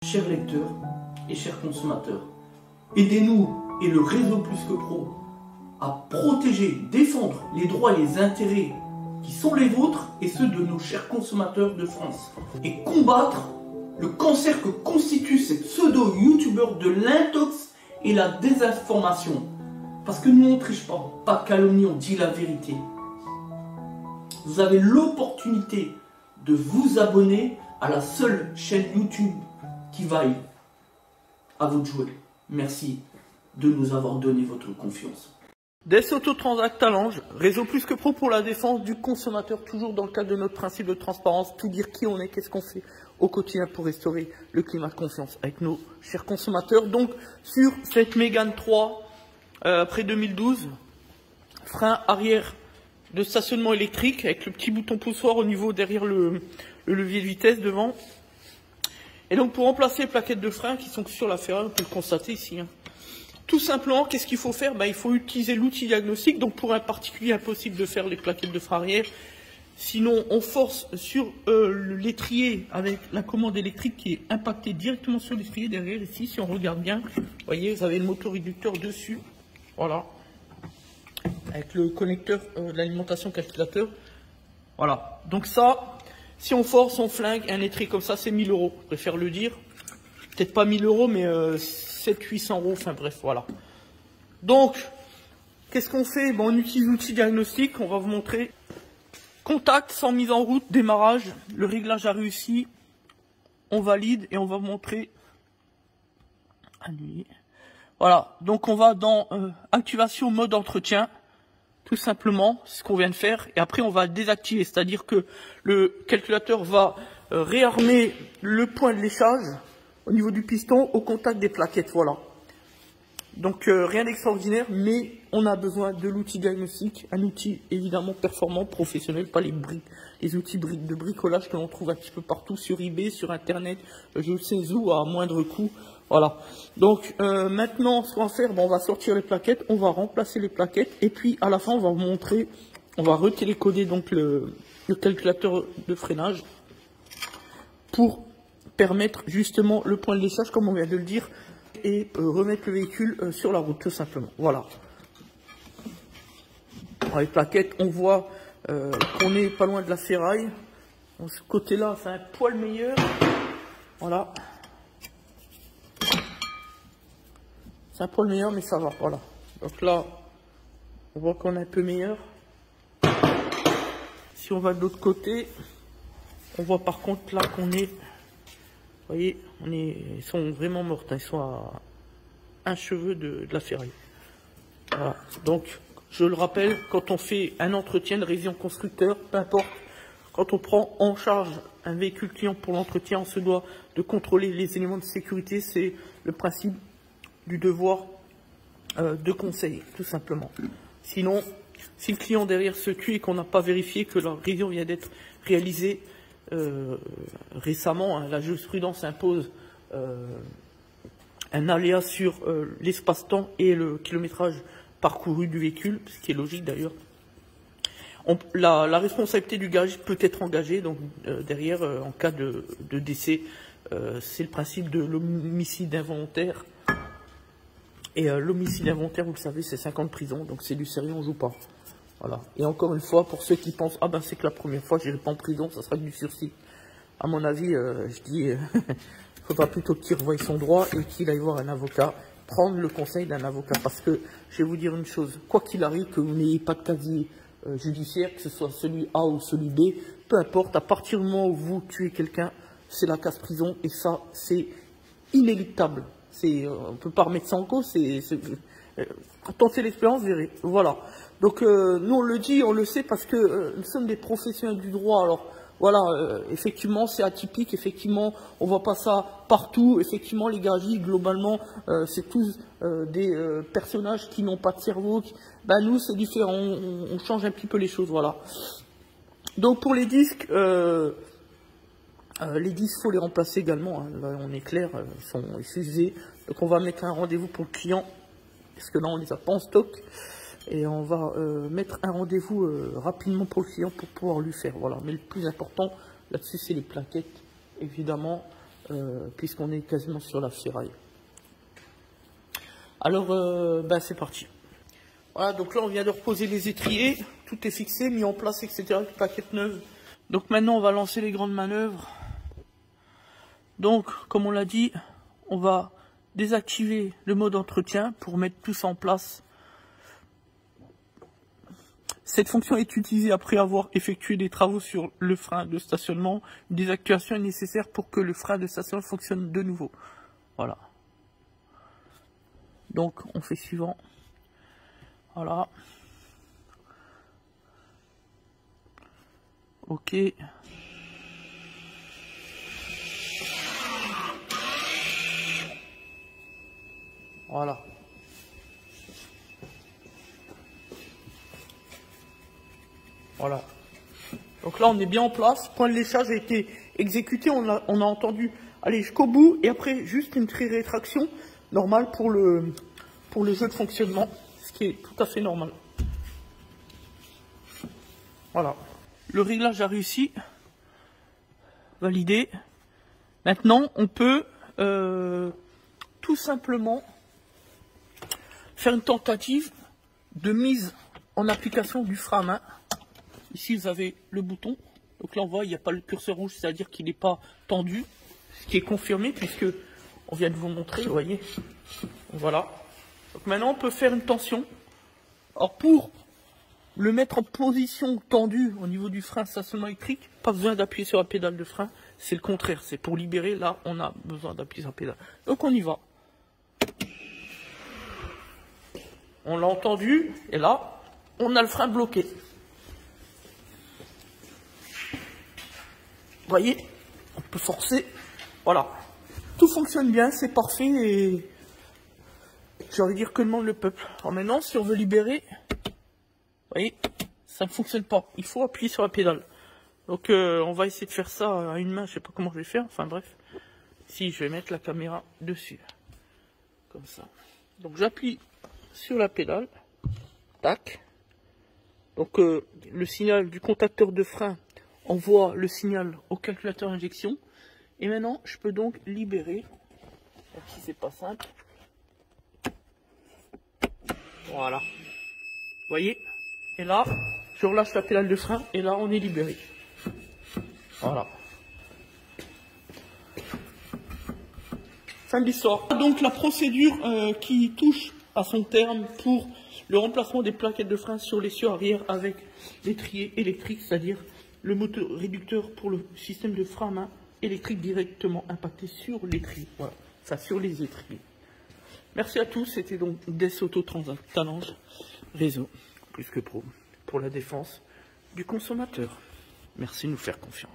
chers lecteurs et chers consommateurs. Aidez-nous et le réseau Plus que Pro à protéger, défendre les droits et les intérêts qui sont les vôtres et ceux de nos chers consommateurs de France. Et combattre le cancer que constitue ces pseudo-youtubeurs de l'intox et la désinformation. Parce que nous on ne triche pas de calomnie, on dit la vérité. Vous avez l'opportunité de vous abonner à la seule chaîne YouTube qui vaille. À vous de jouer. Merci de nous avoir donné votre confiance. Des Autotransact Talange, réseau Plus que Pro pour la défense du consommateur, toujours dans le cadre de notre principe de transparence, tout dire qui on est, qu'est-ce qu'on fait au quotidien pour restaurer le climat de confiance avec nos chers consommateurs. Donc, sur cette Mégane 3, après 2012, frein arrière de stationnement électrique avec le petit bouton poussoir au niveau derrière le levier de vitesse devant. Et donc, pour remplacer les plaquettes de frein qui sont sur la ferraille, on peut le constater ici, hein. Tout simplement, qu'est-ce qu'il faut faire? Il faut utiliser l'outil diagnostic. Donc, pour un particulier, impossible de faire les plaquettes de frein arrière. Sinon, on force sur l'étrier avec la commande électrique qui est impactée directement sur l'étrier derrière. Ici, si on regarde bien, vous voyez, vous avez le motoréducteur dessus. Voilà. Avec le connecteur de l'alimentation calculateur. Voilà. Donc ça, si on force, on flingue un étrier comme ça, c'est 1000 €. Je préfère le dire. Peut-être pas 1000 €, mais 700-800 €, enfin bref, voilà. Donc, qu'est-ce qu'on fait? On utilise l'outil diagnostic, on va vous montrer. Contact sans mise en route, démarrage, le réglage a réussi, on valide et on va vous montrer. Annuler. Voilà, donc on va dans activation mode entretien, tout simplement, c'est ce qu'on vient de faire, et après on va désactiver, c'est-à-dire que le calculateur va réarmer le point de léchage au niveau du piston, au contact des plaquettes, voilà. Donc rien d'extraordinaire, mais on a besoin de l'outil diagnostic, un outil évidemment performant, professionnel, pas les outils de bricolage que l'on trouve un petit peu partout sur eBay, sur Internet, je ne sais où, à moindre coût, voilà. Donc maintenant, ce qu'on va faire, on va sortir les plaquettes, on va remplacer les plaquettes, et puis à la fin, on va vous montrer, on va retélécoder donc le calculateur de freinage pour permettre justement le point de léchage, comme on vient de le dire, et remettre le véhicule sur la route, tout simplement. Voilà. Dans les plaquettes, on voit qu'on est pas loin de la ferraille. Donc, ce côté-là, c'est un poil meilleur. Voilà. C'est un poil meilleur, mais ça va. Voilà. Donc là, on voit qu'on est un peu meilleur. Si on va de l'autre côté, on voit par contre là qu'on est... Vous voyez, ils sont vraiment morts, hein, ils sont à un cheveu de la ferraille. Voilà. Donc, je le rappelle, quand on fait un entretien de révision constructeur, peu importe, quand on prend en charge un véhicule client pour l'entretien, on se doit de contrôler les éléments de sécurité. C'est le principe du devoir de conseil, tout simplement. Sinon, si le client derrière se tue et qu'on n'a pas vérifié que la révision vient d'être réalisée, récemment, hein, la jurisprudence impose un aléa sur l'espace-temps et le kilométrage parcouru du véhicule, ce qui est logique d'ailleurs. La responsabilité du garagiste peut être engagée, donc derrière, en cas de décès, c'est le principe de l'homicide involontaire. Et l'homicide involontaire, vous le savez, c'est 5 ans de prison, donc c'est du sérieux, on ne joue pas. Voilà. Et encore une fois, pour ceux qui pensent, ah ben c'est que la première fois, je n'irai pas en prison, ça sera du sursis. À mon avis, je dis, il faudra plutôt qu'il revoie son droit et qu'il aille voir un avocat, prendre le conseil d'un avocat. Parce que, je vais vous dire une chose, quoi qu'il arrive, que vous n'ayez pas de casier judiciaire, que ce soit celui A ou celui B, peu importe, à partir du moment où vous tuez quelqu'un, c'est la casse-prison, et ça, c'est inéluctable. On ne peut pas remettre ça en cause, tentez l'expérience, vous verrez. Voilà. Donc, nous, on le dit, on le sait, parce que nous sommes des professionnels du droit. Alors, voilà, effectivement, c'est atypique. Effectivement, on ne voit pas ça partout. Effectivement, les garagistes, globalement, c'est tous des personnages qui n'ont pas de cerveau. Nous, c'est différent. On change un petit peu les choses, voilà. Donc, pour les disques, faut les remplacer également. Hein. Là, on est clair, ils sont usés. Donc, on va mettre un rendez-vous pour le client, parce que là, on les a pas en stock. Et on va mettre un rendez-vous rapidement pour le client pour pouvoir lui faire. Voilà. Mais le plus important là-dessus, c'est les plaquettes, évidemment. puisqu'on est quasiment sur la ferraille. Alors, c'est parti. Voilà, donc là on vient de reposer les étriers, tout est fixé, mis en place, etc. avec plaquettes neuves. Donc maintenant on va lancer les grandes manœuvres. Donc, comme on l'a dit, on va désactiver le mode entretien pour mettre tout ça en place. Cette fonction est utilisée après avoir effectué des travaux sur le frein de stationnement. Une désactivation est nécessaire pour que le frein de stationnement fonctionne de nouveau. Voilà. Donc, on fait suivant. Voilà. Ok. Voilà. Voilà. Donc là, on est bien en place. Point de léchage a été exécuté. On a entendu aller jusqu'au bout. Et après, juste une tri-rétraction normale pour le jeu de fonctionnement. Ce qui est tout à fait normal. Voilà. Le réglage a réussi. Validé. Maintenant, on peut tout simplement faire une tentative de mise en application du frein à main. Ici, vous avez le bouton. Donc là, on voit, il n'y a pas le curseur rouge, c'est-à-dire qu'il n'est pas tendu. Ce qui est confirmé, puisque on vient de vous montrer, vous voyez. Voilà. Donc maintenant, on peut faire une tension. Alors, pour le mettre en position tendue au niveau du frein stationnement électrique, pas besoin d'appuyer sur la pédale de frein. C'est le contraire. C'est pour libérer, là, on a besoin d'appuyer sur la pédale. Donc, on y va. On l'a entendu, et là, on a le frein bloqué. Vous voyez, on peut forcer. Voilà. Tout fonctionne bien, c'est parfait, et j'ai envie de dire que demande le peuple. Alors maintenant, si on veut libérer, vous voyez, ça ne fonctionne pas. Il faut appuyer sur la pédale. Donc, on va essayer de faire ça à une main. Je sais pas comment je vais faire. Enfin bref. Si, je vais mettre la caméra dessus. Comme ça. Donc, j'appuie sur la pédale. Tac. Donc, le signal du contacteur de frein envoie le signal au calculateur d'injection. Et maintenant, je peux donc libérer. Même si c'est pas simple. Voilà. Vous voyez? Et là, je relâche la pédale de frein. Et là, on est libéré. Voilà. Fin de l'histoire. Donc la procédure qui touche à son terme pour le remplacement des plaquettes de frein sur l'essieu arrière avec l'étrier électrique, c'est-à-dire le moteur réducteur pour le système de frein à main électrique directement impacté sur l'étrier. Voilà, enfin sur les étriers. Merci à tous, c'était donc Des Auto Transat Talange, réseau plus que pro, pour la défense du consommateur. Merci de nous faire confiance.